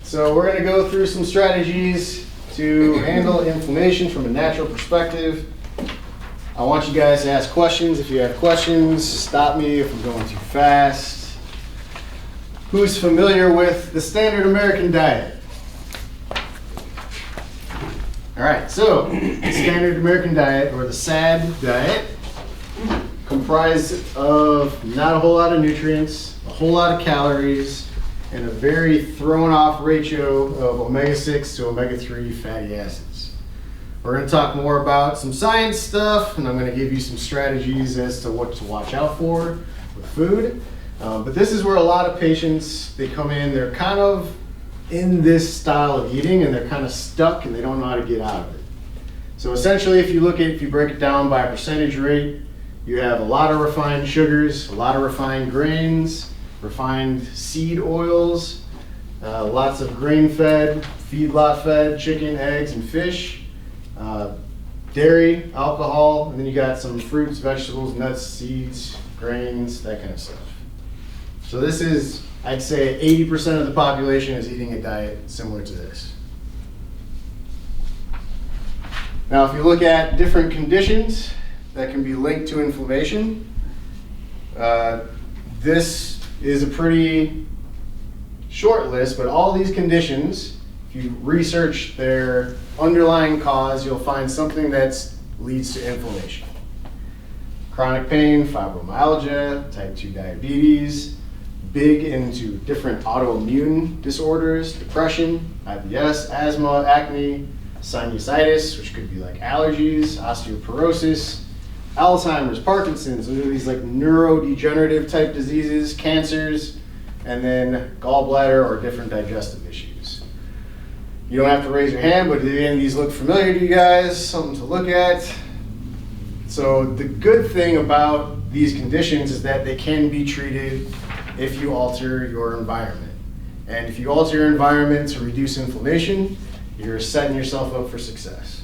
So we're going to go through some strategies to handle inflammation from a natural perspective. I want you guys to ask questions. If you have questions, stop me if I'm going too fast. Who's familiar with the standard American diet? All right, so the standard American diet, or the SAD diet, comprised of not a whole lot of nutrients, a whole lot of calories, and a very thrown off ratio of omega-6 to omega-3 fatty acids. We're going to talk more about some science stuff, and I'm going to give you some strategies as to what to watch out for with food. But this is where a lot of patients, they come in, they're kind of in this style of eating, and they're kind of stuck and they don't know how to get out of it. So essentially, if you break it down by a percentage rate, you have a lot of refined sugars, a lot of refined grains, refined seed oils, lots of grain-fed, feedlot-fed chicken, eggs, and fish, dairy, alcohol, and then you got some fruits, vegetables, nuts, seeds, grains, that kind of stuff. So this is, I'd say 80% of the population is eating a diet similar to this. Now, if you look at different conditions that can be linked to inflammation, this is a pretty short list, but all these conditions, if you research their underlying cause, you'll find something that leads to inflammation. Chronic pain, fibromyalgia, type 2 diabetes, big into different autoimmune disorders, depression, IBS, asthma, acne, sinusitis, which could be like allergies, osteoporosis, Alzheimer's, Parkinson's, those are these like neurodegenerative type diseases, cancers, and then gallbladder or different digestive issues. You don't have to raise your hand, but do any of these look familiar to you guys? Something to look at. So the good thing about these conditions is that they can be treated if you alter your environment. And if you alter your environment to reduce inflammation, you're setting yourself up for success.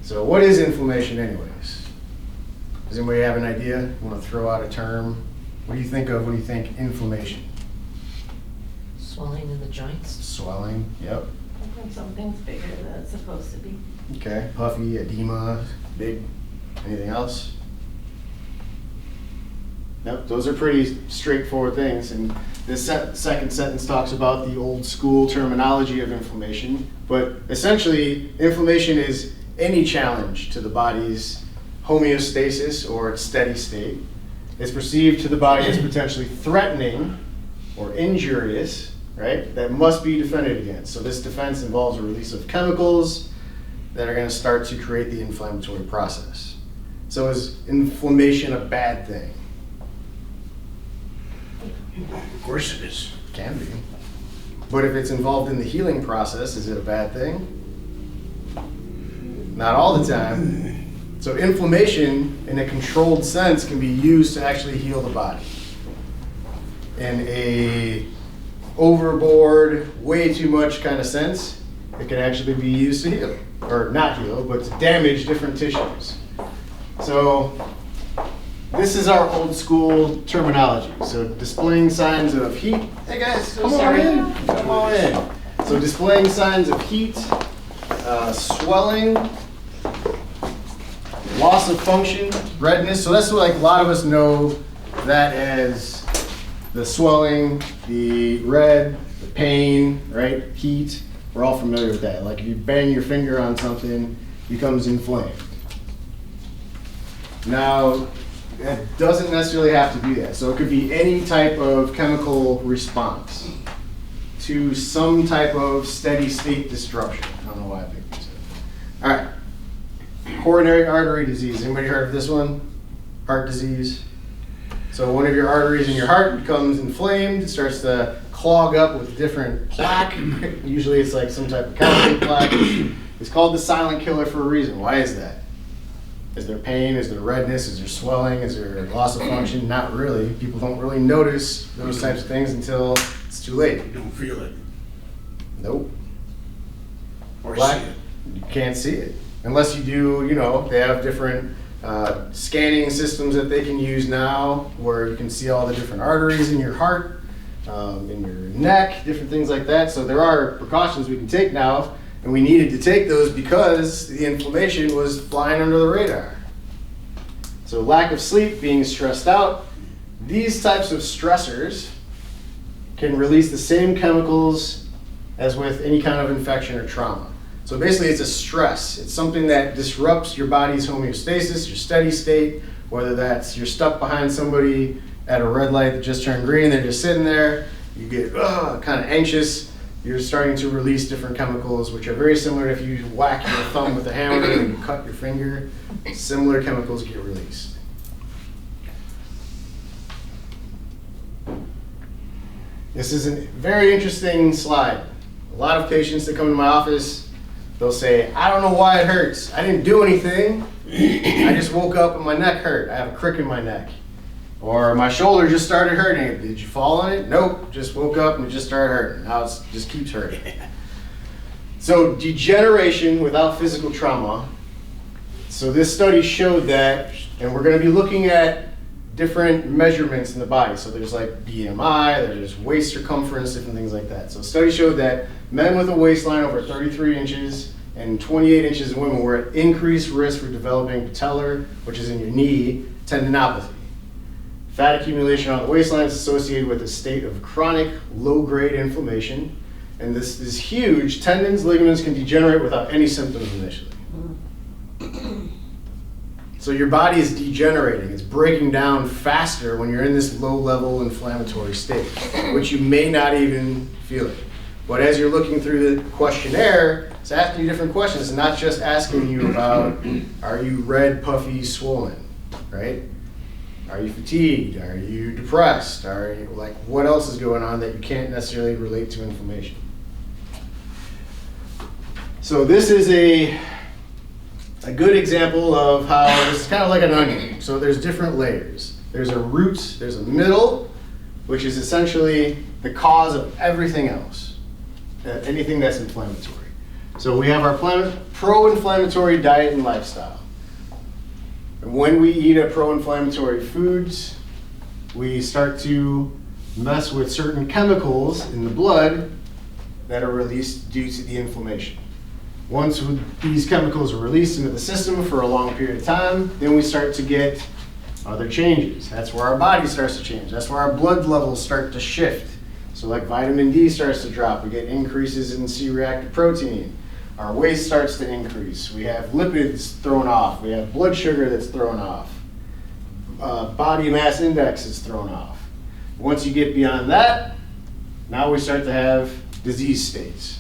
So what is inflammation anyways? Does anybody have an idea? You want to throw out a term? What do you think of when you think inflammation? Swelling in the joints. Swelling, yep. When something's bigger than it's supposed to be. Okay, puffy, edema, big. Anything else? Nope, those are pretty straightforward things. And this second sentence talks about the old school terminology of inflammation. But essentially, inflammation is any challenge to the body's homeostasis or its steady state. It's perceived to the body as potentially threatening or injurious, right? That must be defended against. So this defense involves a release of chemicals that are going to start to create the inflammatory process. So is inflammation a bad thing? Of course it is. Can be. But if it's involved in the healing process, is it a bad thing? Not all the time. So inflammation, in a controlled sense, can be used to actually heal the body. In a overboard, way too much kind of sense, it can actually be used to heal. Or not heal, but to damage different tissues. So this is our old school terminology. So displaying signs of heat. Hey guys, come on in. Come on in. So displaying signs of heat, swelling, loss of function, redness. So that's what like a lot of us know that as the swelling, the red, the pain, right? Heat. We're all familiar with that. Like if you bang your finger on something, it becomes inflamed. Now, it doesn't necessarily have to do that. So it could be any type of chemical response to some type of steady state disruption. I don't know why I picked this up. All right. Coronary artery disease. Anybody heard of this one? Heart disease. So one of your arteries in your heart becomes inflamed. It starts to clog up with different plaque. Usually it's like some type of calcium plaque. It's called the silent killer for a reason. Why is that? Is there pain? Is there redness? Is there swelling? Is there loss of function? Not really. People don't really notice those types of things until it's too late. You don't feel it. Nope. Or Black, see it. you can't see it. Unless you do, you know, they have different scanning systems that they can use now where you can see all the different arteries in your heart. in your neck, different things like that. So there are precautions we can take now, and we needed to take those because the inflammation was flying under the radar. So lack of sleep, being stressed out, these types of stressors can release the same chemicals as with any kind of infection or trauma. So basically it's a stress. It's something that disrupts your body's homeostasis, your steady state, whether that's you're stuck behind somebody at a red light that just turned green, they're just sitting there, you get kind of anxious, you're starting to release different chemicals, which are very similar to if you whack your thumb with a hammer and you cut your finger, similar chemicals get released. This is a very interesting slide. A lot of patients that come to my office, they'll say, I don't know why it hurts. I didn't do anything. I just woke up and my neck hurt. I have a crick in my neck. Or my shoulder just started hurting. Did you fall on it? Nope, just woke up and it just started hurting. Now it just keeps hurting. So degeneration without physical trauma. So this study showed that, and we're going to be looking at different measurements in the body. So there's like BMI, there's waist circumference, different things like that. So study showed that men with a waistline over 33 inches and 28 inches in women were at increased risk for developing patellar, which is in your knee, tendinopathy. Fat accumulation on the waistline is associated with a state of chronic low-grade inflammation. And this is huge. Tendons, ligaments can degenerate without any symptoms initially. So your body is degenerating. It's breaking down faster when you're in this low-level inflammatory state, which you may not even feel it. But as you're looking through the questionnaire, it's asking you different questions. It's not just asking you about, are you red, puffy, swollen, right? Are you fatigued? Are you depressed? Are you, like, what else is going on that you can't necessarily relate to inflammation? So this is a good example of how it's kind of like an onion. So there's different layers. There's a root, there's a middle, which is essentially the cause of everything else, anything that's inflammatory. So we have our pro-inflammatory diet and lifestyle. And when we eat a pro-inflammatory foods, we start to mess with certain chemicals in the blood that are released due to the inflammation. Once these chemicals are released into the system for a long period of time, then we start to get other changes. That's where our body starts to change. That's where our blood levels start to shift. So like vitamin D starts to drop, we get increases in C-reactive protein. Our waist starts to increase. We have lipids thrown off. We have blood sugar that's thrown off. Body mass index is thrown off. Once you get beyond that, now we start to have disease states.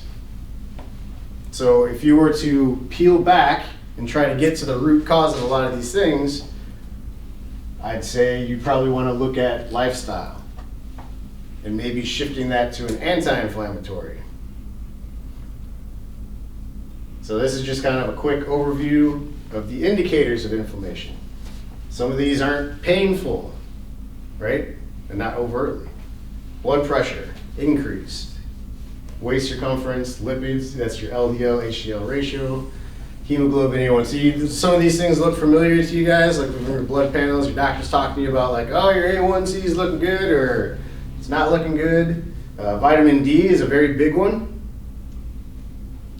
So if you were to peel back and try to get to the root cause of a lot of these things, I'd say you probably want to look at lifestyle and maybe shifting that to an anti-inflammatory. So this is just kind of a quick overview of the indicators of inflammation. Some of these aren't painful, right? And not overtly. Blood pressure, increased. Waist circumference, lipids, that's your LDL, HDL ratio, hemoglobin A1C. Some of these things look familiar to you guys, like from your blood panels, your doctor's talking to you about like, oh, your A1C is looking good or it's not looking good. Vitamin D is a very big one.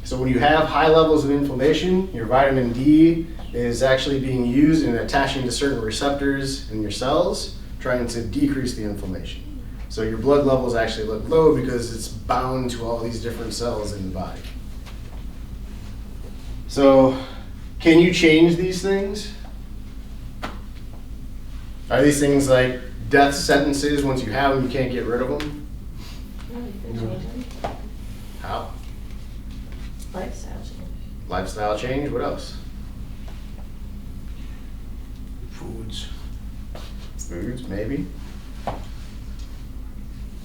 So when you have high levels of inflammation, your vitamin D is actually being used and attaching to certain receptors in your cells, trying to decrease the inflammation. So your blood levels actually look low because it's bound to all these different cells in the body. So can you change these things? Are these things like death sentences? Once you have them, you can't get rid of them? No, you can change them. How? Lifestyle change. Lifestyle change? What else? Foods. Foods, maybe.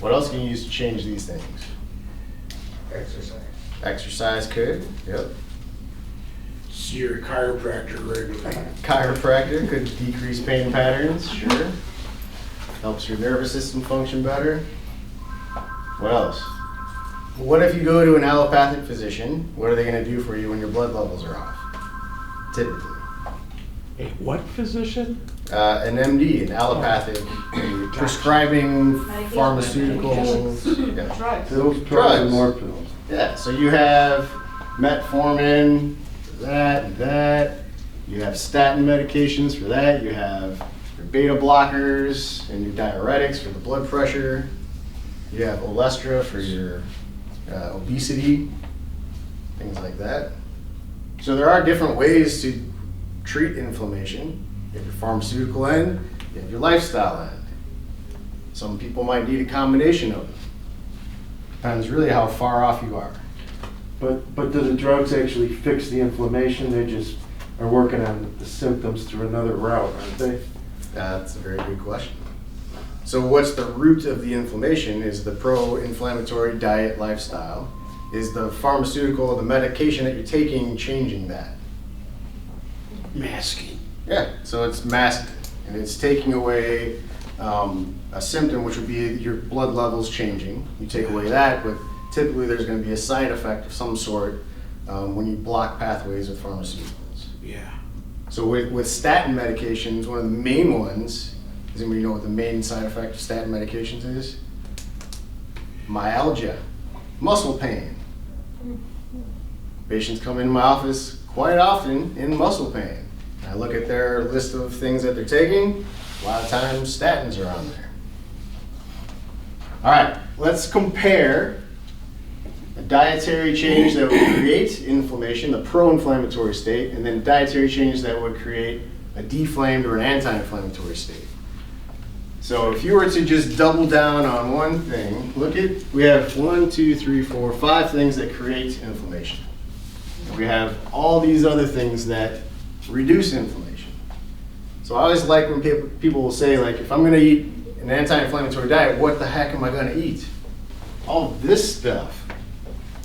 What else can you use to change these things? Exercise. Exercise could, yep. See your chiropractor regularly. Chiropractor could decrease pain patterns, sure. Helps your nervous system function better. What else? What if you go to an allopathic physician? What are they going to do for you when your blood levels are off? Typically. A what physician? An MD, an allopathic, a prescribing pharmaceuticals. Yeah. Drugs. Pills, drugs, Drugs. and more pills. Yeah, so you have metformin for that and that. You have statin medications for that. You have your beta blockers and your diuretics for the blood pressure. You have Olestra for your obesity, things like that. So there are different ways to treat inflammation. You have your pharmaceutical end, you have your lifestyle end. Some people might need a combination of them. Depends really how far off you are. But do the drugs actually fix the inflammation? They just are working on the symptoms through another route, aren't they? That's a very good question. So what's the root of the inflammation is the pro-inflammatory diet lifestyle. Is the pharmaceutical, the medication that you're taking changing that? Masking. Yeah, so it's masking, and it's taking away a symptom, which would be your blood levels changing. You take away that, but typically there's going to be a side effect of some sort when you block pathways with pharmaceuticals. Yeah. So with statin medications, one of the main ones, does anybody know what the main side effect of statin medications is? Myalgia, muscle pain. Patients come into my office quite often in muscle pain. I look at their list of things that they're taking. A lot of times statins are on there. All right, let's compare a dietary change that would create inflammation, the pro-inflammatory state, and then a dietary change that would create a deflamed or an anti-inflammatory state. So if you were to just double down on one thing, we have 5 things that create inflammation. And we have all these other things that reduce inflammation. So I always like when people will say, like, if I'm going to eat an anti-inflammatory diet, what the heck am I going to eat? All this stuff.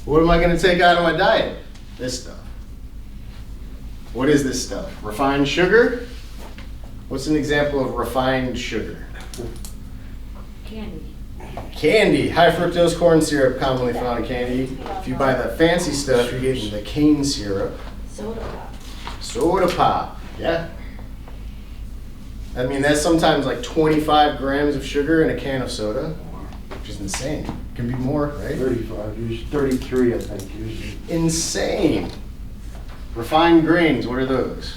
What am I going to take out of my diet? This stuff. What is this stuff? Refined sugar? What's an example of refined sugar? Candy. Candy, high fructose corn syrup, commonly found in candy. If you buy the fancy stuff, you're getting the cane syrup. Soda pop. Soda pop, yeah. I mean, that's sometimes like 25 grams of sugar in a can of soda, which is insane. It can be more, right? 35, usually 33, I think, usually. Insane. Refined grains, what are those?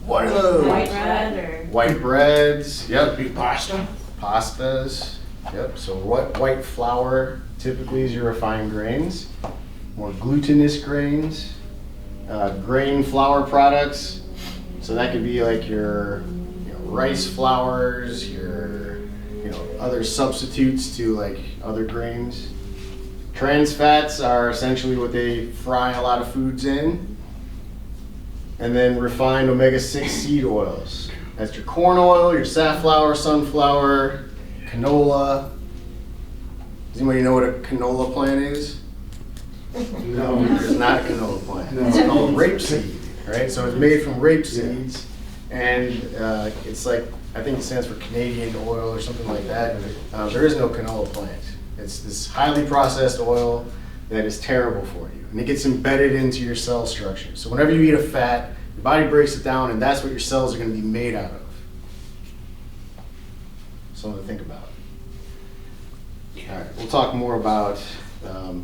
What are those? White bread or? White breads, yep. Be pasta? Pastas, yep. So what white flour typically is your refined grains. More glutinous grains, grain flour products. So that could be like your rice flours, your other substitutes to like other grains. Trans fats are essentially what they fry a lot of foods in. And then refined omega-6 seed oils. That's your corn oil, your safflower, sunflower, canola. Does anybody know what a canola plant is? No. It's not a canola plant. No. It's called rapeseed, right? So it's made from rape seeds, and it's like, I think it stands for Canadian oil or something like that. There is no canola plant. It's this highly processed oil that is terrible for you, and it gets embedded into your cell structure. So whenever you eat a fat, your body breaks it down, and that's what your cells are going to be made out of. Something to think about. All right, we'll talk more about,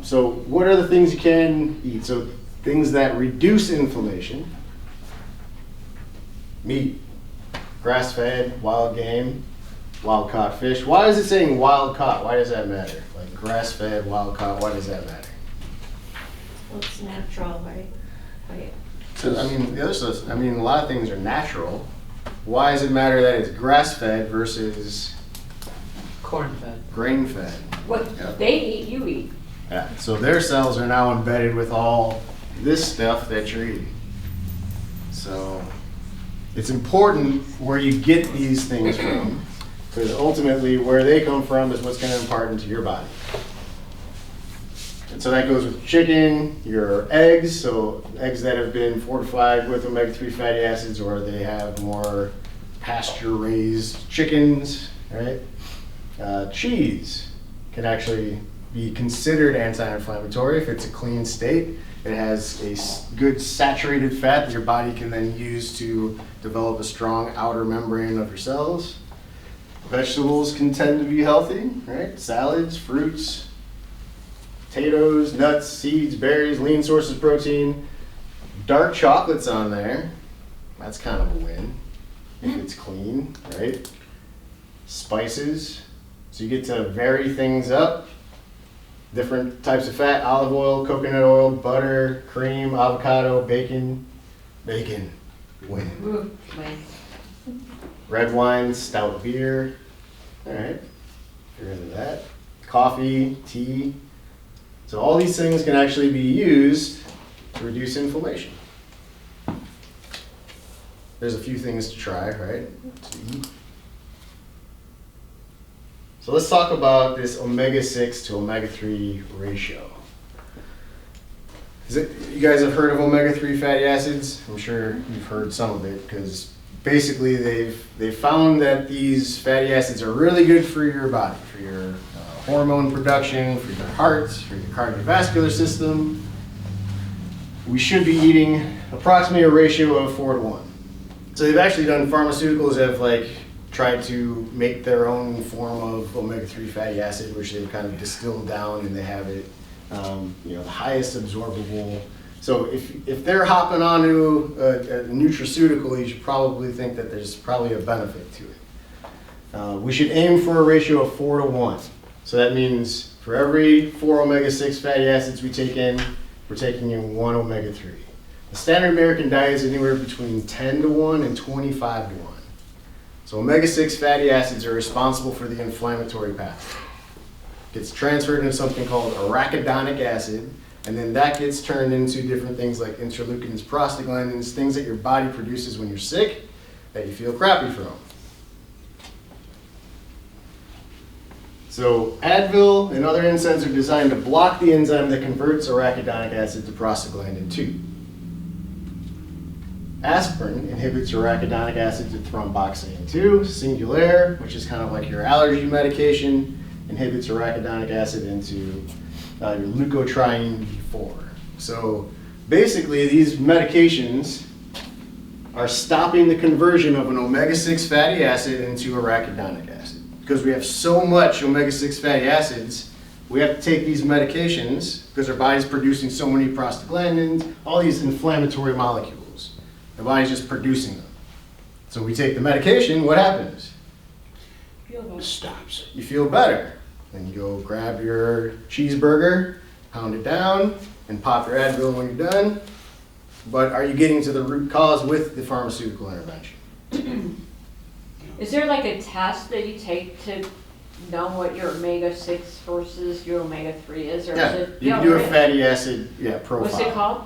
so what are the things you can eat? So things that reduce inflammation: meat, grass-fed, wild game, wild-caught fish. Why is it saying wild-caught? Why does that matter? Like grass-fed, wild-caught, why does that matter? Well, it's natural, right? Right. So, I mean, the other stuff, a lot of things are natural. Why does it matter that it's grass-fed versus Corn-fed. grain-fed? What Yep. they eat, you eat. Yeah, so their cells are now embedded with all this stuff that you're eating. So it's important where you get these things from, because ultimately where they come from is what's going to impart into your body. And so that goes with chicken, your eggs, so eggs that have been fortified with omega-3 fatty acids, or they have more pasture-raised chickens, right? Cheese can actually be considered anti-inflammatory if it's a clean state. It has a good saturated fat that your body can then use to develop a strong outer membrane of your cells. Vegetables can tend to be healthy, right? Salads, fruits, potatoes, nuts, seeds, berries, lean sources of protein. Dark chocolate's on there. That's kind of a win if it's clean, right? Spices, so you get to vary things up. Different types of fat: olive oil, coconut oil, butter, cream, avocado, bacon. Bacon, win. Ooh, wait. Red wine, stout beer. All right, if you're into that. Coffee, tea. So all these things can actually be used to reduce inflammation. There's a few things to try, right? To eat. So let's talk about this omega-6 to omega-3 ratio. You guys have heard of omega-3 fatty acids? I'm sure you've heard some of it, because basically they've found that these fatty acids are really good for your body, for your hormone production, for your heart, for your cardiovascular system. We should be eating approximately a ratio of 4:1. So they've actually done, pharmaceuticals have tried to make their own form of omega-3 fatty acid, which they've kind of distilled down, and they have it, the highest absorbable. So if they're hopping onto a nutraceutical, you should probably think that there's probably a benefit to it. We should aim for a ratio of 4:1. So that means for every 4 omega-6 fatty acids we take in, we're taking in 1 omega-3. The standard American diet is anywhere between 10:1 and 25:1. So omega-6 fatty acids are responsible for the inflammatory pathway. It gets transferred into something called arachidonic acid, and then that gets turned into different things like interleukins, prostaglandins, things that your body produces when you're sick that you feel crappy from. So Advil and other NSAIDs are designed to block the enzyme that converts arachidonic acid to prostaglandin 2. Aspirin inhibits arachidonic acid to thromboxane 2. Singulair, which is kind of like your allergy medication, inhibits arachidonic acid into your leukotriene B4. So basically these medications are stopping the conversion of an omega-6 fatty acid into arachidonic acid. Because we have so much omega-6 fatty acids, we have to take these medications because our body's producing so many prostaglandins, all these inflammatory molecules. The body's just producing them. So we take the medication, what happens? It stops it. You feel better. Then you go grab your cheeseburger, pound it down, and pop your Advil when you're done. But are you getting to the root cause with the pharmaceutical intervention? Is there like a test that you take to know what your omega-6 versus your omega-3 is? Or Yeah, is it, you can do a fatty acid profile. What's it called?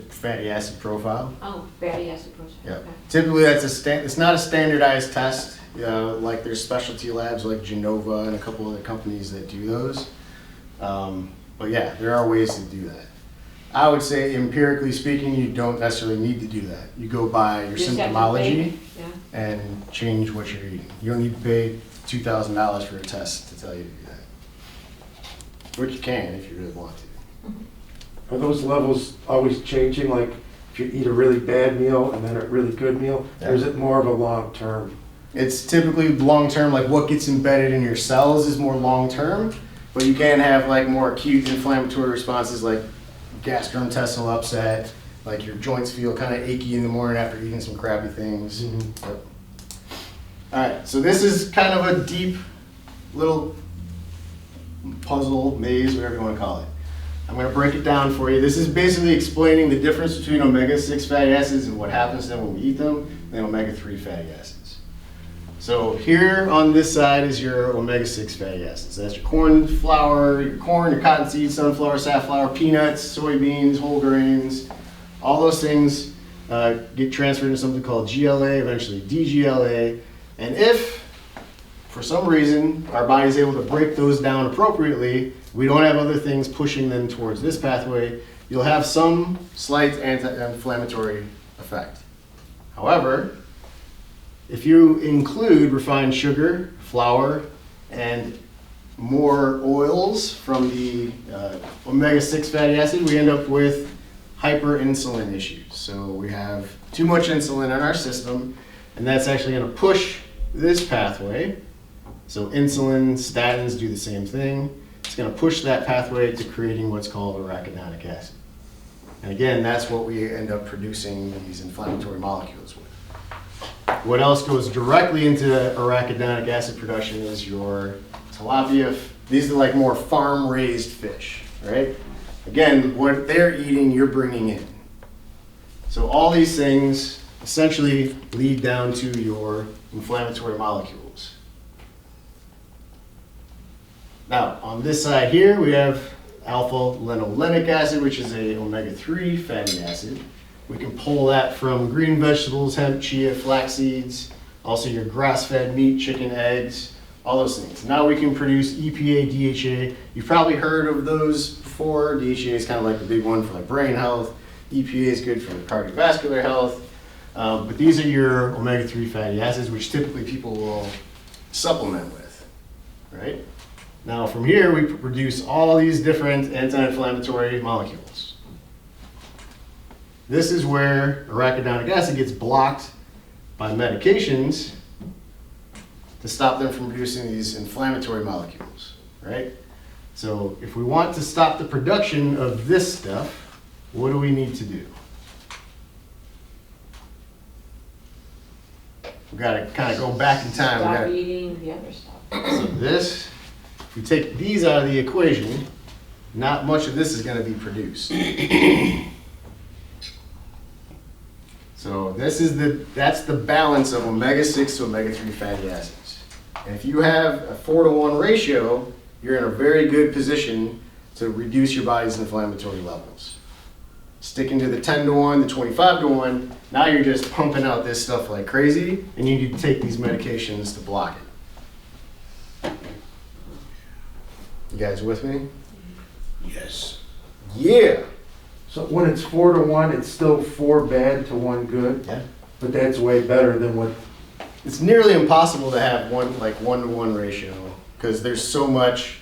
Fatty acid profile. Oh, fatty acid profile. Yeah. Okay. Typically, it's not a standardized test. Like there's specialty labs like Genova and a couple other companies that do those. But yeah, there are ways to do that. I would say, empirically speaking, you don't necessarily need to do that. You go by your Just have to symptomology think, yeah. and change what you're eating. You don't need to pay $2,000 for a test to tell you to do that. Which you can if you really want to. Are those levels always changing, like if you eat a really bad meal and then a really good meal? Yeah. Or is it more of a long term? It's typically long term, like what gets embedded in your cells is more long term, but you can have like more acute inflammatory responses like gastrointestinal upset, like your joints feel kind of achy in the morning after eating some crappy things. Mm-hmm. Yep. All right, so this is kind of a deep little puzzle, maze, whatever you want to call it. I'm going to break it down for you. This is basically explaining the difference between omega-6 fatty acids and what happens to them when we eat them, and omega-3 fatty acids. So here on this side is your omega-6 fatty acids. That's your corn flour, your corn, your cottonseed, sunflower, safflower, peanuts, soybeans, whole grains. All those things get transferred into something called GLA, eventually DGLA. And if, for some reason, our body is able to break those down appropriately, we don't have other things pushing them towards this pathway, you'll have some slight anti-inflammatory effect. However, if you include refined sugar, flour, and more oils from the omega-6 fatty acid, we end up with hyperinsulin issues. So we have too much insulin in our system, and that's actually going to push this pathway. So insulin, statins do the same thing. It's going to push that pathway to creating what's called arachidonic acid. And again, that's what we end up producing these inflammatory molecules with. What else goes directly into arachidonic acid production is your tilapia. These are like more farm-raised fish, right? Again, what they're eating, you're bringing in. So all these things essentially lead down to your inflammatory molecules. Now, on this side here, we have alpha-linolenic acid, which is a omega-3 fatty acid. We can pull that from green vegetables, hemp, chia, flax seeds, also your grass-fed meat, chicken, eggs, all those things. Now we can produce EPA, DHA. You've probably heard of those before. DHA is kind of like the big one for like brain health. EPA is good for cardiovascular health. But these are your omega-3 fatty acids, which typically people will supplement with, right? Now from here, we produce all these different anti-inflammatory molecules. This is where arachidonic acid gets blocked by medications to stop them from producing these inflammatory molecules, right? So if we want to stop the production of this stuff, what do we need to do? We've got to kind of go back in time. Stop eating the other stuff. So this, if we take these out of the equation, not much of this is going to be produced. So that's the balance of omega-6 to omega-3 fatty acids. And if you have a 4-to-1 ratio, you're in a very good position to reduce your body's inflammatory levels. Sticking to the 10-to-1, the 25-to-1, now you're just pumping out this stuff like crazy, and you need to take these medications to block it. You guys with me? Yes. Yeah. So when it's 4-to-1, it's still 4 bad to 1 good? Yeah. But that's way better than what, It's nearly impossible to have 1-to-1 ratio because there's so much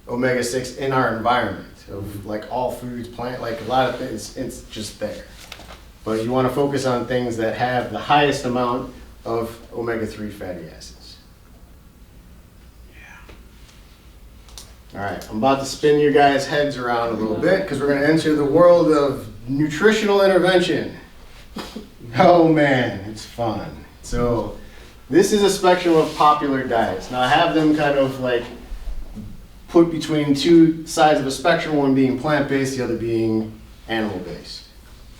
omega-6 in our environment of like all foods, plant, like a lot of things, it's just there. But you want to focus on things that have the highest amount of omega-3 fatty acids. All right, I'm about to spin you guys' heads around a little bit because we're going to enter the world of nutritional intervention. Oh man, it's fun. So this is a spectrum of popular diets. Now I have them kind of like put between two sides of a spectrum, one being plant-based, the other being animal-based.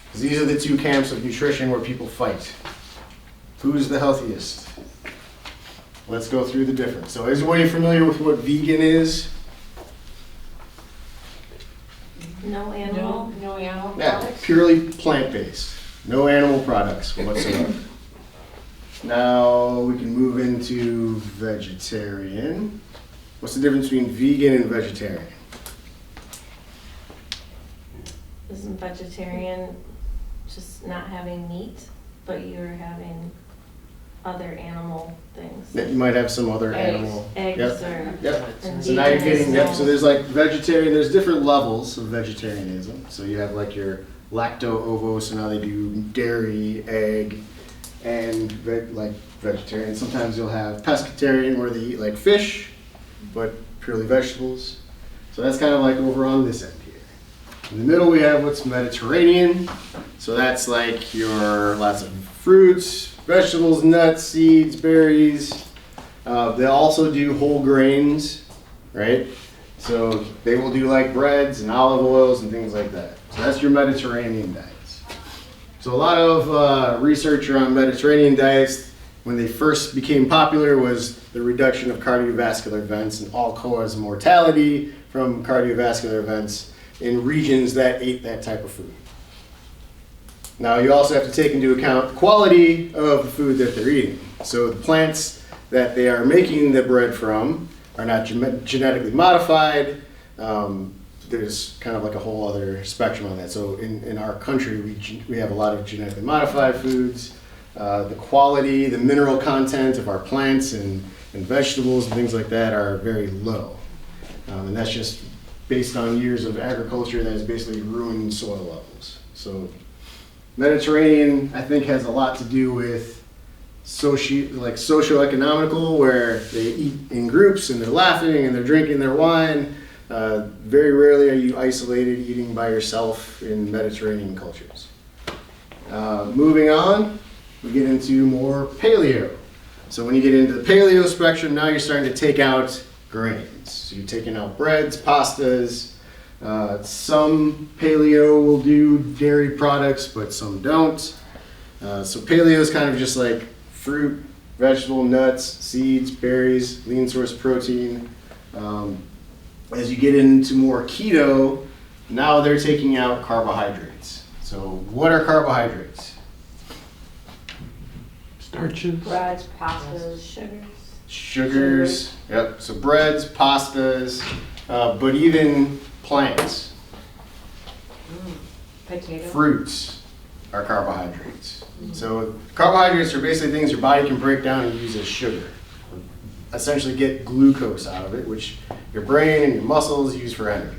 Because these are the two camps of nutrition where people fight. Who's the healthiest? Let's go through the difference. So is everybody familiar with what vegan is? No animal? No animal Yeah, products? purely plant-based. No animal products whatsoever. Now we can move into vegetarian. What's the difference between vegan and vegetarian? Isn't vegetarian just not having meat, but you're having other animal things? That you might have some other Eggs. animal. Eggs Yep. or Yep. and So now you're getting, vegan so there's like vegetarian, there's different levels of vegetarianism. So you have like your lacto-ovo, so now they do dairy, egg, and like vegetarian. Sometimes you'll have pescatarian where they eat like fish, but purely vegetables. So that's kind of like over on this end here. In the middle we have what's Mediterranean. So that's like your lots of fruits, vegetables, nuts, seeds, berries. They also do whole grains, right? So they will do like breads and olive oils and things like that. So that's your Mediterranean diets. So a lot of research around Mediterranean diets when they first became popular was the reduction of cardiovascular events and all-cause mortality from cardiovascular events in regions that ate that type of food. Now you also have to take into account the quality of the food that they're eating. So the plants that they are making the bread from are not genetically modified. There's kind of like a whole other spectrum on that. So in our country, we have a lot of genetically modified foods. The quality, the mineral content of our plants and vegetables and things like that are very low. And that's just based on years of agriculture that has basically ruined soil levels. So Mediterranean, I think, has a lot to do with socioeconomical, where they eat in groups and they're laughing and they're drinking their wine. Very rarely are you isolated eating by yourself in Mediterranean cultures. Moving on, we get into more paleo. So when you get into the paleo spectrum, now you're starting to take out grains. So you're taking out breads, pastas. Some paleo will do dairy products, but some don't. So paleo is kind of just like fruit, vegetable, nuts, seeds, berries, lean source protein. As you get into more keto, now they're taking out carbohydrates. So what are carbohydrates? Starches. Breads, pastas, Sugars. Yep. So breads, pastas, but even plants, potato. fruits are carbohydrates. So carbohydrates are basically things your body can break down and use as sugar. Essentially get glucose out of it, which your brain and your muscles use for energy.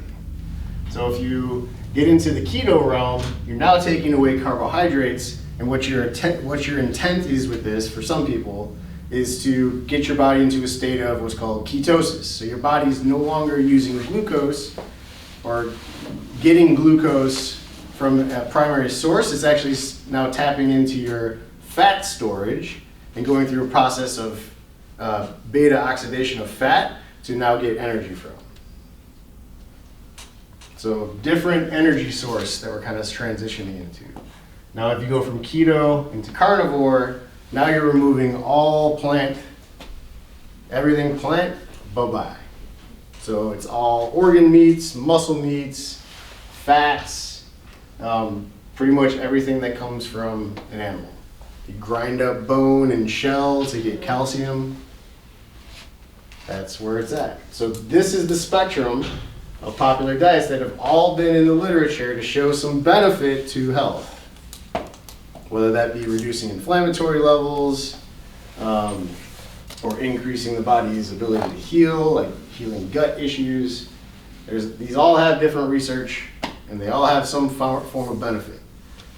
So if you get into the keto realm, you're now taking away carbohydrates, and what your intent is with this, for some people, is to get your body into a state of what's called ketosis. So your body's no longer using glucose or getting glucose from a primary source. It's actually now tapping into your fat storage and going through a process of beta oxidation of fat to now get energy from. So different energy source that we're kind of transitioning into. Now if you go from keto into carnivore, now you're removing all plant, everything plant, bye-bye. So it's all organ meats, muscle meats, fats, pretty much everything that comes from an animal. You grind up bone and shell to get calcium. That's where it's at. So this is the spectrum of popular diets that have all been in the literature to show some benefit to health. Whether that be reducing inflammatory levels, or increasing the body's ability to heal, like healing gut issues. These all have different research, and they all have some form of benefit.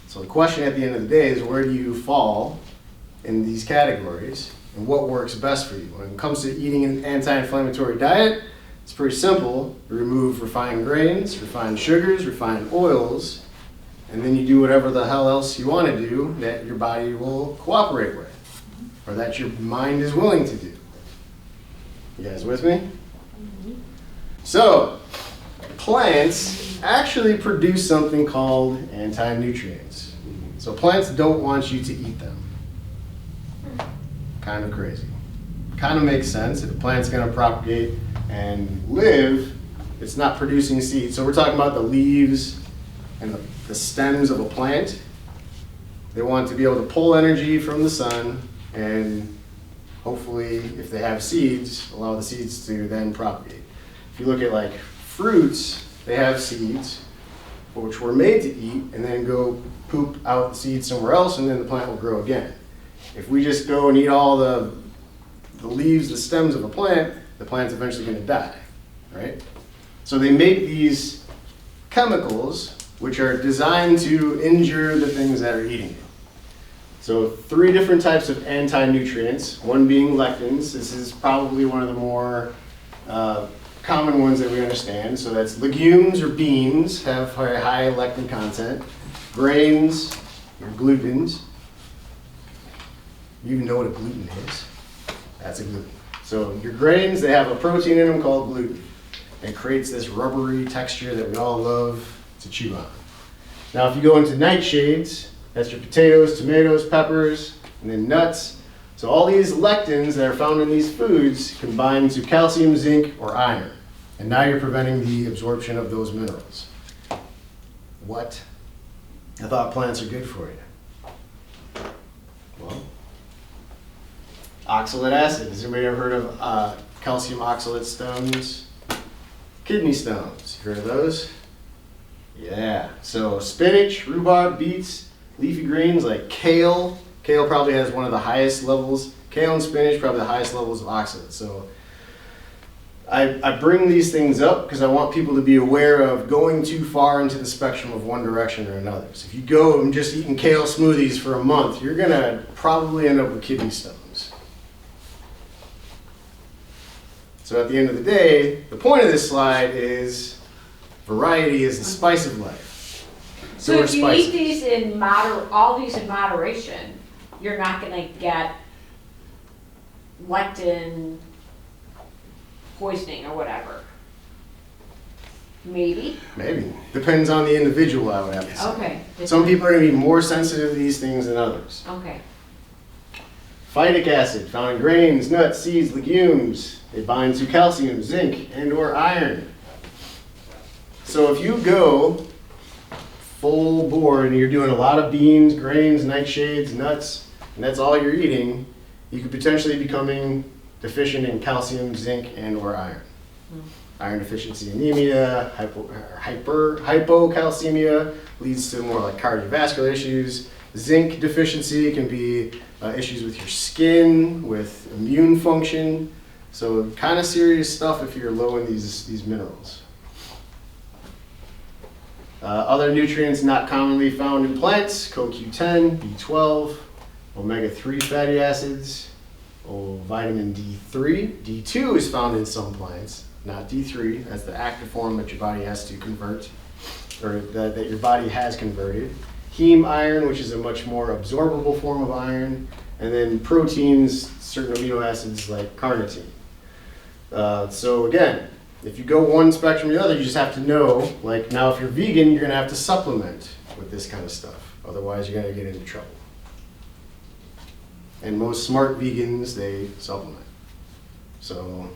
So the question at the end of the day is, where do you fall in these categories, and what works best for you? When it comes to eating an anti-inflammatory diet, it's pretty simple. You remove refined grains, refined sugars, refined oils, and then you do whatever the hell else you want to do that your body will cooperate with, or that your mind is willing to do. You guys with me? So, plants actually produce something called anti-nutrients. So plants don't want you to eat them. Kind of crazy. Kind of makes sense. If a plant's going to propagate and live, it's not producing seeds. So we're talking about the leaves and the stems of a plant. They want to be able to pull energy from the sun and hopefully, if they have seeds, allow the seeds to then propagate. If you look at like fruits, they have seeds, which were made to eat, and then go poop out the seeds somewhere else, and then the plant will grow again. If we just go and eat all the leaves, the stems of a plant, the plant's eventually going to die, right? So they make these chemicals which are designed to injure the things that are eating it. So 3 different types of anti-nutrients, one being lectins. This is probably one of the more common ones that we understand. So that's legumes or beans have very high lectin content. Grains, your glutens. You even know what a gluten is? That's a gluten. So your grains, they have a protein in them called gluten. It creates this rubbery texture that we all love to chew on. Now if you go into nightshades, that's your potatoes, tomatoes, peppers, and then nuts. So all these lectins that are found in these foods combine to calcium, zinc, or iron. And now you're preventing the absorption of those minerals. What? I thought plants are good for you. Well, oxalate acid. Has anybody ever heard of calcium oxalate stones? Kidney stones. You heard of those? Yeah. So spinach, rhubarb, beets, leafy greens like kale. Kale probably has one of the highest levels. Kale and spinach probably the highest levels of oxalate. So I bring these things up because I want people to be aware of going too far into the spectrum of one direction or another. So if you go and just eating kale smoothies for a month, you're gonna probably end up with kidney stones. So at the end of the day, the point of this slide is variety is the spice of life. So we're if you spicy. eat these in all these in moderation, you're not gonna get lectin poisoning or whatever. Maybe? Maybe. Depends on the individual, I would have to say. Okay. Some people are gonna be more sensitive to these things than others. Okay. Phytic acid, found in grains, nuts, seeds, legumes. They bind to calcium, zinc, and or iron. So if you go full board and you're doing a lot of beans, grains, nightshades, nuts, and that's all you're eating, you could potentially be becoming deficient in calcium, zinc, and or iron. Iron deficiency anemia, hypocalcemia leads to more like cardiovascular issues. Zinc deficiency can be issues with your skin, with immune function. So kind of serious stuff if you're low in these minerals. Other nutrients not commonly found in plants: CoQ10, B12, omega-3 fatty acids, vitamin D3. D2 is found in some plants, not D3. That's the active form that your body has to convert, or that your body has converted. Heme iron, which is a much more absorbable form of iron, and then proteins, certain amino acids like carnitine. So again, if you go one spectrum or the other, you just have to know, like now if you're vegan, you're gonna have to supplement with this kind of stuff. Otherwise, you're gonna get into trouble. And most smart vegans, they supplement. So,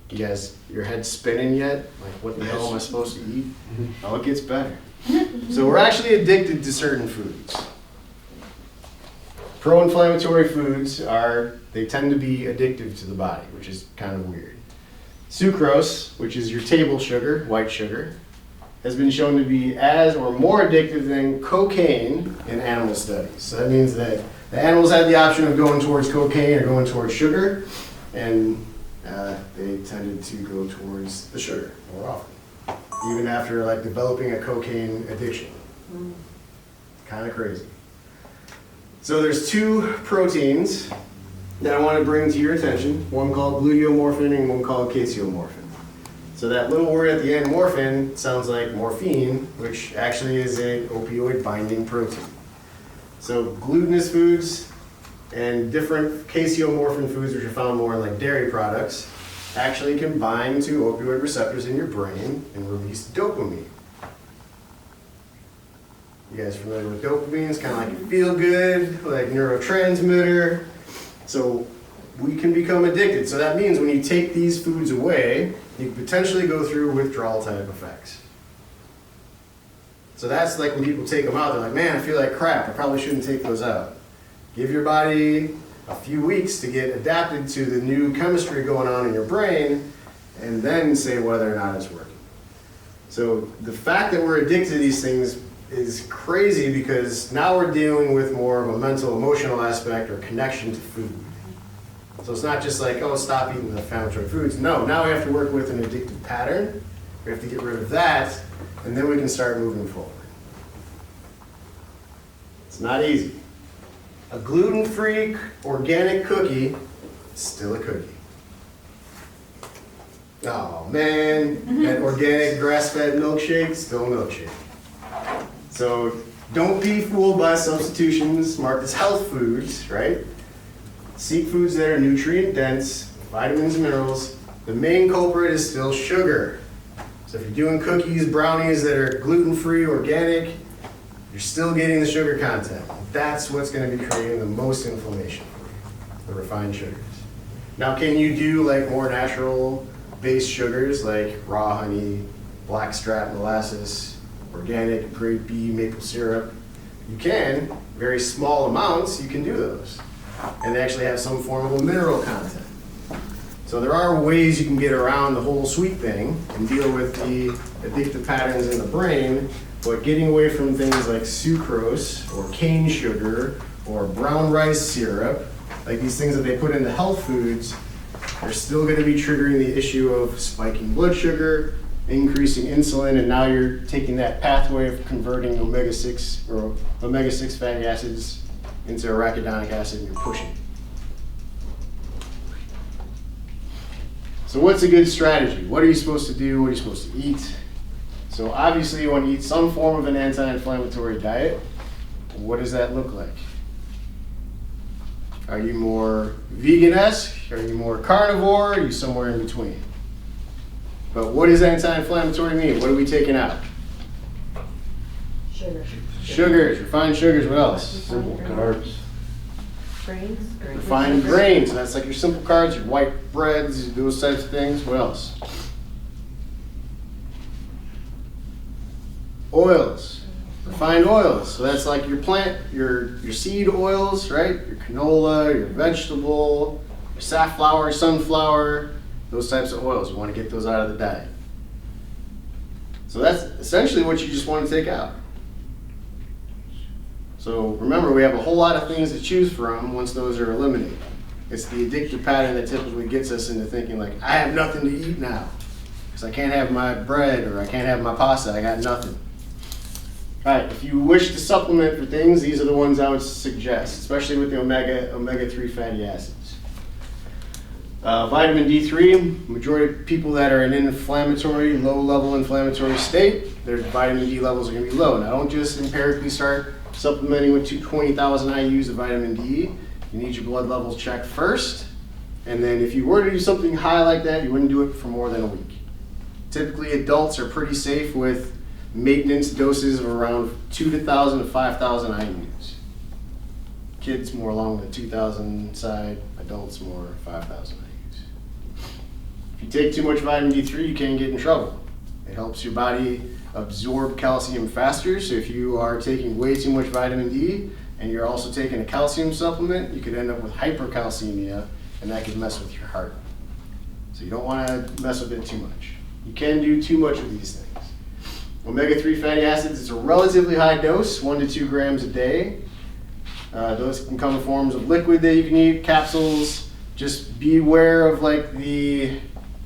you guys, your head spinning yet? Like, what the hell am I supposed to eat? Oh, it gets better. So we're actually addicted to certain foods. Pro-inflammatory foods they tend to be addictive to the body, which is kind of weird. Sucrose, which is your table sugar, white sugar, has been shown to be as or more addictive than cocaine in animal studies. So that means that the animals had the option of going towards cocaine or going towards sugar, and they tended to go towards the sugar more often, even after like developing a cocaine addiction. Kind of crazy. So there's two proteins that I want to bring to your attention, one called gluteomorphin and one called caseomorphin. So that little word at the end, morphin, sounds like morphine, which actually is an opioid binding protein. So glutinous foods and different caseomorphin foods, which are found more in like dairy products, actually can bind to opioid receptors in your brain and release dopamine. You guys familiar with dopamine? It's kind of like a feel-good, like neurotransmitter. So we can become addicted. So that means when you take these foods away, you can potentially go through withdrawal type effects. So that's like when people take them out, they're like, man, I feel like crap. I probably shouldn't take those out. Give your body a few weeks to get adapted to the new chemistry going on in your brain, and then say whether or not it's working. So the fact that we're addicted to these things is crazy because now we're dealing with more of a mental, emotional aspect or connection to food. So it's not just like, oh, stop eating the inflammatory foods. No, now we have to work with an addictive pattern. We have to get rid of that, and then we can start moving forward. It's not easy. A gluten-free organic cookie is still a cookie. Oh man, that organic grass-fed milkshake, still a milkshake. So don't be fooled by substitutions marked as health foods, right? Seek foods that are nutrient dense, vitamins and minerals. The main culprit is still sugar. So if you're doing cookies, brownies that are gluten-free, organic, you're still getting the sugar content. That's what's going to be creating the most inflammation for you, the refined sugars. Now, can you do like more natural-based sugars like raw honey, blackstrap molasses, organic grape bee maple syrup? You can, very small amounts, you can do those. And they actually have some form of a mineral content. So there are ways you can get around the whole sweet thing and deal with the addictive patterns in the brain, but getting away from things like sucrose or cane sugar or brown rice syrup, like these things that they put into health foods, they're still going to be triggering the issue of spiking blood sugar, increasing insulin, and now you're taking that pathway of converting omega-6 or omega-6 fatty acids into arachidonic acid, and you're pushing. So what's a good strategy? What are you supposed to do? What are you supposed to eat? So obviously you want to eat some form of an anti-inflammatory diet. What does that look like? Are you more vegan-esque? Are you more carnivore? Are you somewhere in between? But what does anti-inflammatory mean? What are we taking out? Sugar. Sugars, refined sugars, what else? Simple carbs. Grains? Refined grains, that's like your simple carbs, your white breads, those types of things. What else? Oils, refined oils. So that's like your plant, your seed oils, right? Your canola, your vegetable, your safflower, sunflower, those types of oils. You want to get those out of the diet. So that's essentially what you just want to take out. So remember, we have a whole lot of things to choose from once those are eliminated. It's the addictive pattern that typically gets us into thinking like, I have nothing to eat now because I can't have my bread or I can't have my pasta, I got nothing. All right, if you wish to supplement for things, these are the ones I would suggest, especially with the omega-3 fatty acids. Vitamin D3, majority of people that are in an inflammatory, low-level inflammatory state, their vitamin D levels are going to be low. Now, don't just empirically start supplementing with 20,000 IUs of vitamin D. You need your blood levels checked first, and then if you were to do something high like that, you wouldn't do it for more than a week. Typically, adults are pretty safe with maintenance doses of around 2,000 to 5,000 IUs. Kids more along the 2,000 side, adults more 5,000 IUs. If you take too much vitamin D3, you can get in trouble. It helps your body absorb calcium faster, so if you are taking way too much vitamin D and you're also taking a calcium supplement, you could end up with hypercalcemia, and that could mess with your heart. So you don't want to mess with it too much. You can do too much of these things. Omega-3 fatty acids is a relatively high dose, 1 to 2 grams a day. Those can come in forms of liquid that you can eat, capsules. Just beware of like the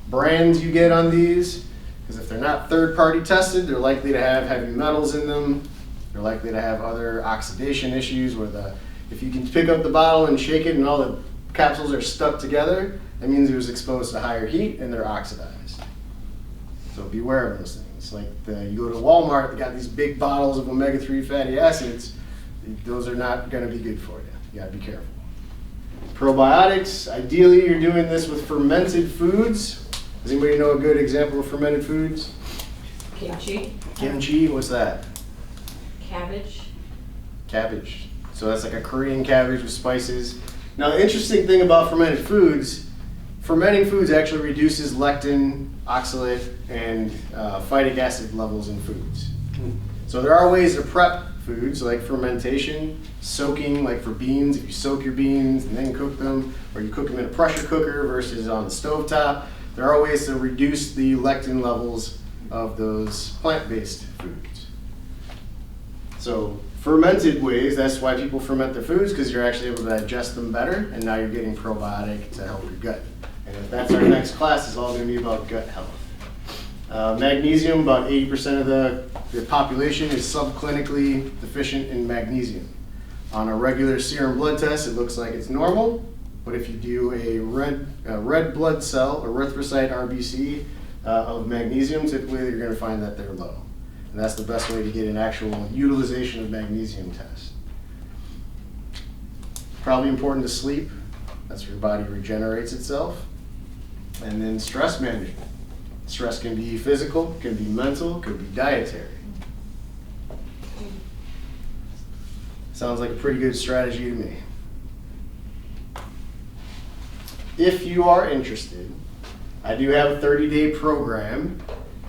brands you get on these, because if they're not third-party tested, they're likely to have heavy metals in them. They're likely to have other oxidation issues where if you can pick up the bottle and shake it and all the capsules are stuck together, that means it was exposed to higher heat and they're oxidized. So beware of those things. Like you go to Walmart, they got these big bottles of omega-3 fatty acids. Those are not going to be good for you. You got to be careful. Probiotics, ideally you're doing this with fermented foods. Does anybody know a good example of fermented foods? Kimchi. Kimchi, what's that? Cabbage. Cabbage. So that's like a Korean cabbage with spices. Now the interesting thing about fermented foods, fermenting foods actually reduces lectin, oxalate, and phytic acid levels in foods. So there are ways to prep foods like fermentation, soaking, like for beans, if you soak your beans and then cook them, or you cook them in a pressure cooker versus on the stovetop. There are ways to reduce the lectin levels of those plant-based foods. So fermented ways, that's why people ferment their foods, because you're actually able to digest them better, and now you're getting probiotic to help your gut. And if that's our next class, it's all going to be about gut health. Magnesium, about 80% of the population is subclinically deficient in magnesium. On a regular serum blood test, it looks like it's normal, but if you do a red blood cell, erythrocyte RBC of magnesium, typically you're going to find that they're low. And that's the best way to get an actual utilization of magnesium test. Probably important to sleep. That's where your body regenerates itself. And then stress management. Stress can be physical, can be mental, could be dietary. Sounds like a pretty good strategy to me. If you are interested, I do have a 30-day program,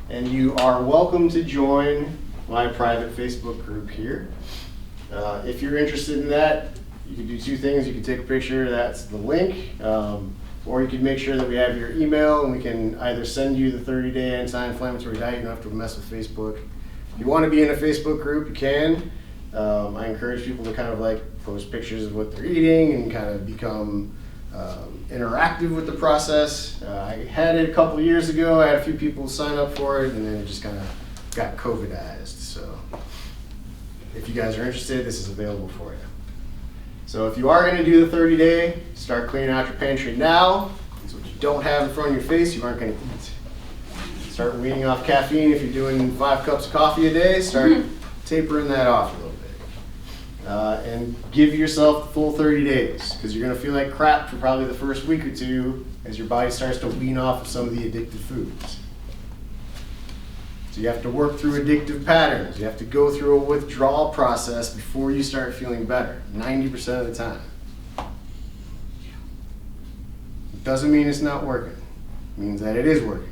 and you are welcome to join my private Facebook group here. If you're interested in that, you can do two things. You can take a picture, that's the link, or you can make sure that we have your email and we can either send you the 30-day anti-inflammatory diet. You don't have to mess with Facebook. If you want to be in a Facebook group, you can. I encourage people to kind of like post pictures of what they're eating and kind of become interactive with the process. I had it a couple years ago. I had a few people sign up for it, and then it just kind of got COVIDized. So if you guys are interested, this is available for you. So if you are going to do the 30-day, start cleaning out your pantry now. Because what you don't have in front of your face, you aren't going to eat. Start weaning off caffeine. If you're doing 5 cups of coffee a day, start tapering that off a little bit. And give yourself the full 30 days, because you're going to feel like crap for probably the first week or two as your body starts to wean off of some of the addictive foods. So you have to work through addictive patterns. You have to go through a withdrawal process before you start feeling better, 90% of the time. It doesn't mean it's not working. It means that it is working.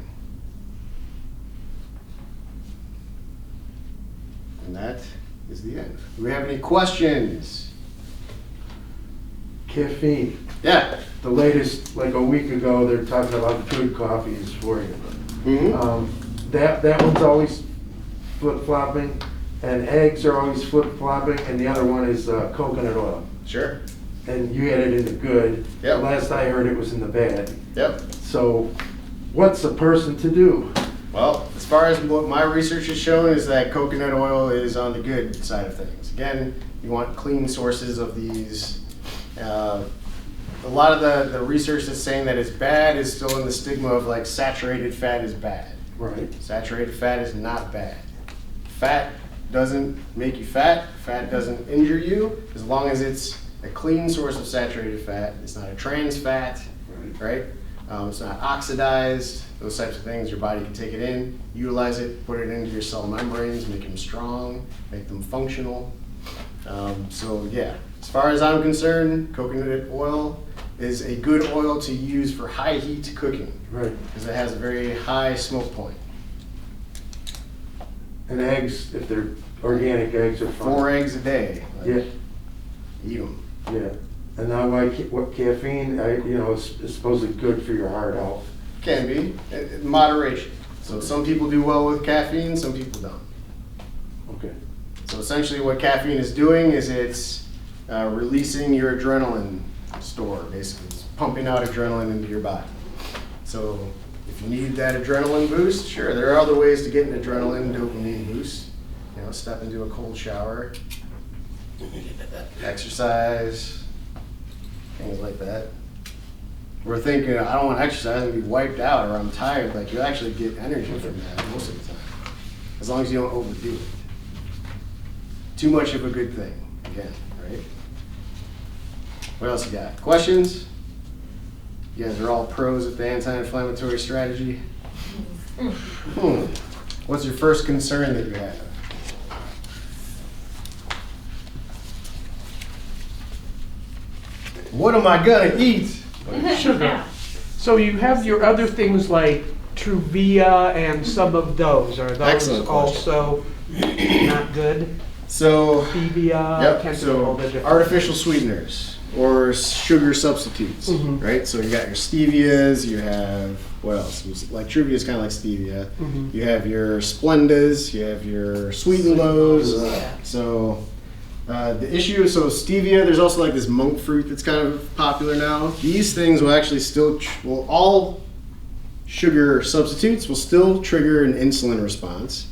And that is the end. Do we have any questions? Caffeine. Yeah. The latest, like a week ago, they're talking about good coffee is for you. Mm-hmm. That one's always flip-flopping, and eggs are always flip-flopping, and the other one is coconut oil. Sure. And you had it in the good. Yep. Last I heard it was in the bad. Yep. So what's a person to do? Well, as far as what my research has shown is that coconut oil is on the good side of things. Again, you want clean sources of these. A lot of the research that's saying that it's bad is still in the stigma of like saturated fat is bad. Right. Saturated fat is not bad. Fat doesn't make you fat. Fat doesn't injure you as long as it's a clean source of saturated fat. It's not a trans fat, right? It's not oxidized. Those types of things, your body can take it in, utilize it, put it into your cell membranes, make them strong, make them functional. So yeah, as far as I'm concerned, coconut oil is a good oil to use for high heat cooking. Right. Because it has a very high smoke point. And eggs, if they're organic eggs, are fine. 4 eggs a day. Like, Yeah. Eat them. Yeah. And now what caffeine, is supposedly good for your heart health. Can be. In moderation. So some people do well with caffeine, some people don't. Okay. So essentially what caffeine is doing is it's releasing your adrenaline store, basically. It's pumping out adrenaline into your body. So if you need that adrenaline boost, sure, there are other ways to get an adrenaline dopamine boost. Step into a cold shower, exercise, things like that. We're thinking, I don't want to exercise and be wiped out or I'm tired. Like, you actually get energy from that most of the time, as long as you don't overdo it. Too much of a good thing, again, right? What else you got? Questions? You guys are all pros at the anti-inflammatory strategy. What's your first concern that you have? What am I gonna eat? Sugar. So you have your other things like Truvia and some of those. Are those Excellent question. also not good? So, Stevia, yep, can't do so all the different- artificial sweeteners or sugar substitutes, Mhm. right? So you got your stevias, you have, what else? Like Truvia is kind of like stevia. Mhm. You have your Splendas, you have your Sweet and Lows. Yeah. So the issue is, so stevia, there's also like this monk fruit that's kind of popular now. These things will actually still, all sugar substitutes will still trigger an insulin response,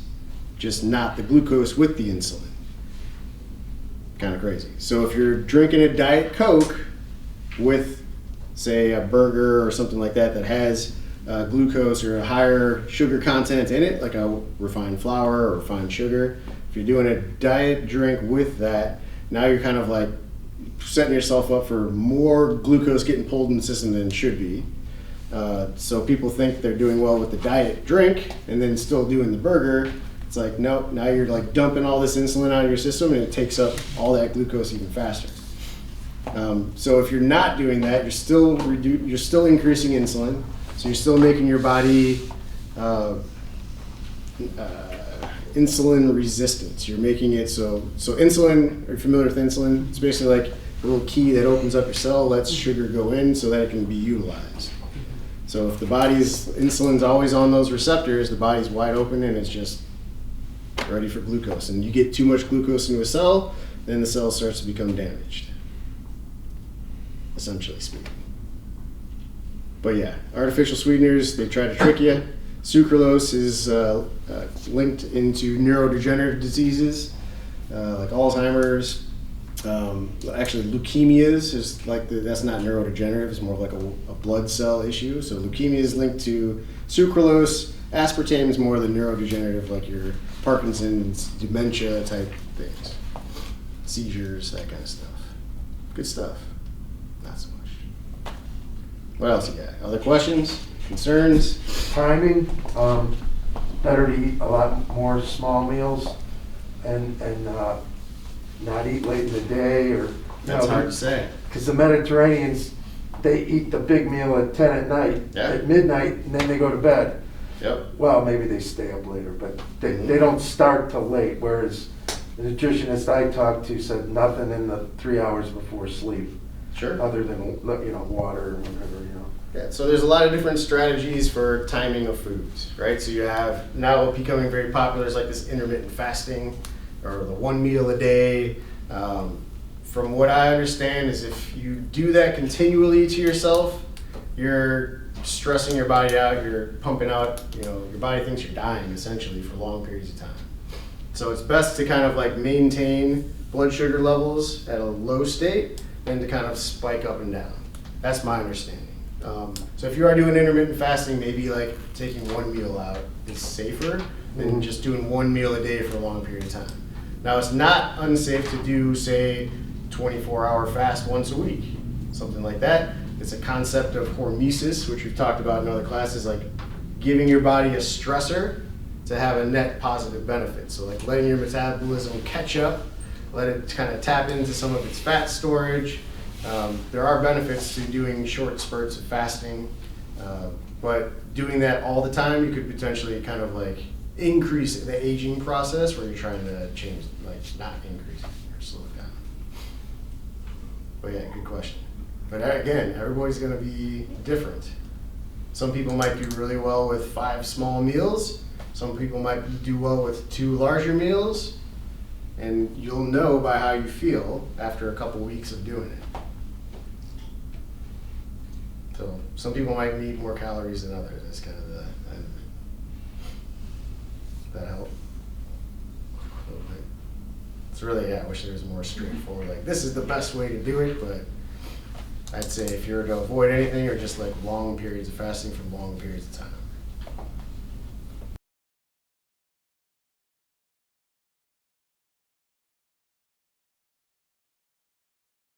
just not the glucose with the insulin. Kind of crazy. So if you're drinking a Diet Coke with, say, a burger or something like that that has glucose or a higher sugar content in it, like a refined flour or refined sugar, if you're doing a diet drink with that, now you're kind of like setting yourself up for more glucose getting pulled in the system than it should be. So people think they're doing well with the diet drink and then still doing the burger. It's like, nope, now you're like dumping all this insulin out of your system and it takes up all that glucose even faster. So if you're not doing that, you're still increasing insulin. So you're still making your body insulin resistance. You're making it so insulin, are you familiar with insulin? It's basically like a little key that opens up your cell, lets sugar go in so that it can be utilized. So if the body's insulin's always on those receptors, the body's wide open and it's just ready for glucose. And you get too much glucose into a cell, then the cell starts to become damaged, essentially speaking. But yeah, artificial sweeteners, they try to trick you. Sucralose is linked into neurodegenerative diseases like Alzheimer's. Actually, leukemias is like that's not neurodegenerative. It's more of like a blood cell issue. So leukemia is linked to sucralose. Aspartame is more the neurodegenerative, like your Parkinson's, dementia type things, seizures, that kind of stuff. Good stuff. Not so much. What else you got? Other questions? Concerns? Timing, better to eat a lot more small meals and not eat late in the day or. That's hard to say. Because the Mediterraneans, they eat the big meal at 10 at night, Yeah. at midnight, and then they go to bed. Yep. Well, maybe they stay up later, but they don't start till late, whereas the nutritionist I talked to said nothing in the 3 hours before sleep, Sure. other than, water or whatever. Yeah, so there's a lot of different strategies for timing of foods, right? So you have now becoming very popular is like this intermittent fasting or the one meal a day. From what I understand is if you do that continually to yourself, you're stressing your body out, you're pumping out, your body thinks you're dying essentially for long periods of time. So it's best to kind of like maintain blood sugar levels at a low state than to kind of spike up and down. That's my understanding. So if you are doing intermittent fasting, maybe like taking one meal out is safer than just doing one meal a day for a long period of time. Now it's not unsafe to do, say, 24-hour fast once a week, something like that. It's a concept of hormesis, which we've talked about in other classes, like giving your body a stressor to have a net positive benefit. So like letting your metabolism catch up, let it kind of tap into some of its fat storage. There are benefits to doing short spurts of fasting, but doing that all the time, you could potentially kind of like increase the aging process where you're trying to change, like not increase it or slow it down. But yeah, good question. But again, everybody's gonna be different. Some people might do really well with 5 small meals. Some people might do well with 2 larger meals. And you'll know by how you feel after a couple weeks of doing it. So some people might need more calories than others. That's kind of that help a little bit. It's really, I wish there was more straightforward, like this is the best way to do it, but I'd say if you're to avoid anything or just like long periods of fasting for long periods of time.